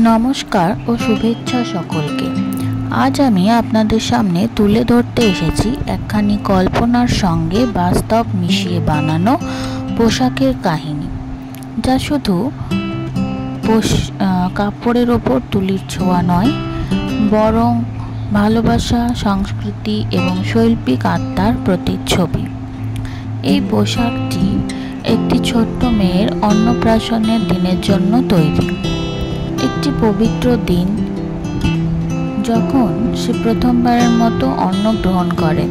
নমস্কার ও শুভেচ্ছা সকলকে। আজ আমি আপনাদের সামনে তুলে ধরতে এসেছি একখানি কল্পনার সঙ্গে বাস্তব মিশিয়ে বানানো পোশাকের কাহিনী, যা শুধু কাপড়ের ওপর তুলির ছোঁয়া নয়, বরং ভালোবাসা, সংস্কৃতি এবং শৈল্পিক আত্মার প্রতিচ্ছবি। এই পোশাকটি একটি ছোট্ট মেয়ের অন্নপ্রাশনের দিনের জন্য তৈরি। একটি পবিত্র দিন, যখন সে প্রথমবারের মতো অন্ন গ্রহণ করে।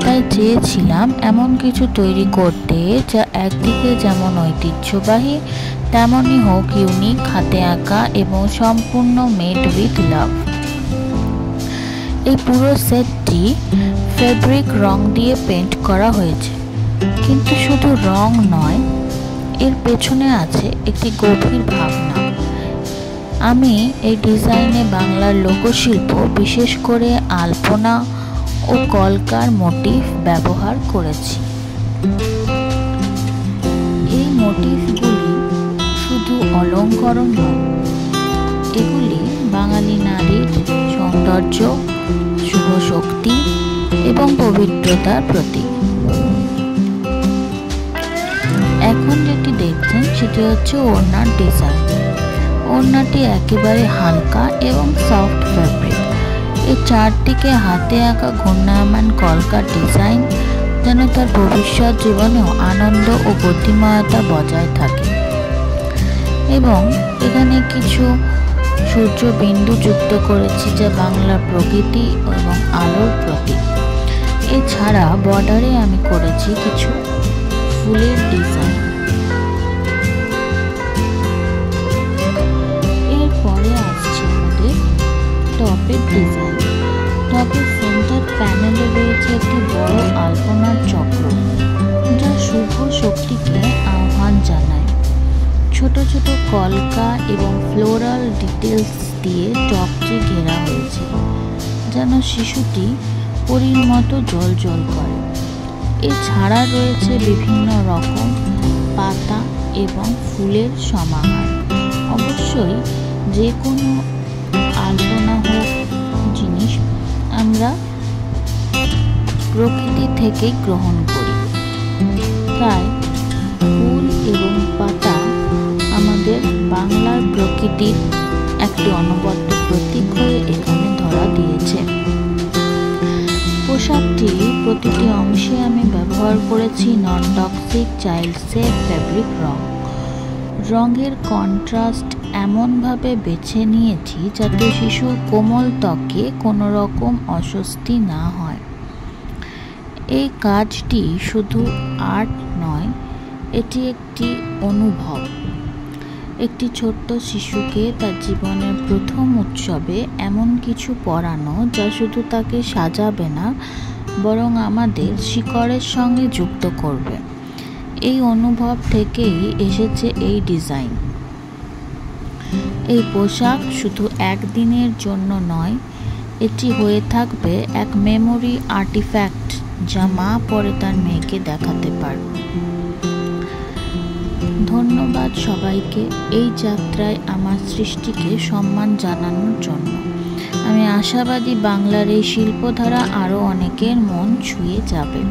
তাই চেয়েছিলাম এমন কিছু তৈরি করতে যা একদিকে যেমন ঐতিহ্যবাহী, তেমনই হোক ইউনিক, হাতে আঁকা এবং সম্পূর্ণ মেড উইথ লাভ। এই পুরো সেটটি ফেব্রিক রং দিয়ে পেইন্ট করা হয়েছে, কিন্তু শুধু রং নয়, এর পেছনে আছে একটি গভীর ভাবনা। আমি এই ডিজাইনে বাংলার লোকশিল্প, বিশেষ করে আলপনা ও কলকার মোটিভ ব্যবহার করেছি। এই মোটিভগুলি শুধু অলঙ্করণ নয়, এগুলি বাঙালি নারীর সৌন্দর্য, শুভ শক্তি এবং পবিত্রতার প্রতীক। এখন যেটি দেখছেন সেটি হচ্ছে ওড়নার ডিজাইন। ওড়নাটি একেবারে হালকা এবং সফট ফ্যাব্রিক। এই চারদিকে হাতে আঁকা ঘূর্ণায়মান কলকার ডিজাইন যেন তার ভবিষ্যৎ জীবনেও আনন্দ ও গতিময়তা বজায় থাকে। এবং এখানে কিছু সূর্য বিন্দু যুক্ত করেছি, যা বাংলার প্রকৃতি এবং আলোর প্রতীক। এছাড়া বর্ডারে আমি করেছি কিছু ফুলের ডিজাইন। এরপরে আসছে আমাদের টপের ডিজাইন। টপের সেন্টার প্যানেলে রয়েছে একটি বড় আলপনার চক্র, যা শুভ শক্তিকে আহ্বান জানায়। ছোট ছোট কলকা এবং ফ্লোরাল ডিটেলস দিয়ে টপটি ঘেরা হয়েছে, যেন শিশুটি পরীর মতো জ্বলজ্বল করে। এছাড়া রয়েছে বিভিন্ন রকম পাতা এবং ফুলের সমাহার। অবশ্যই যে কোনো আলপনা হোক জিনিস আমরা প্রকৃতি থেকেই গ্রহণ করি, তাই ফুল এবং পাতা আমাদের বাংলার প্রকৃতির একটি অনবদ্য প্রতীক হয়ে এখানে ধরা দিয়েছে। পোশাকটি প্রতিটি অংশে আমি ব্যবহার করেছি non toxic child safe fabric রং। রঙের কন্ট্রাস্ট এমনভাবে বেছে নিয়েছি যাতে শিশুর কোমল ত্বকে কোনো রকম অস্বস্তি না হয়। এই কাজটি শুধু আর্ট নয়, এটি একটি অনুভব। একটি ছোট্ট শিশুকে তার জীবনের প্রথম উৎসবে এমন কিছু পরানো যা শুধু তাকে সাজাবে না, বরং আমাদের শিকড়ের সঙ্গে যুক্ত করবে। এই অনুভব থেকেই এসেছে এই ডিজাইন। এই পোশাক শুধু একদিনের জন্য নয়, এটি হয়ে থাকবে এক মেমোরি আর্টিফ্যাক্ট, যা মা পরে তার মেয়েকে দেখাতে পারবে। ধন্যবাদ সবাইকে এই যাত্রায় আমার সৃষ্টিকে সম্মান জানানোর জন্য। আমি আশাবাদী বাংলার এই শিল্পধারা আরও অনেকের মন ছুঁয়ে যাবে।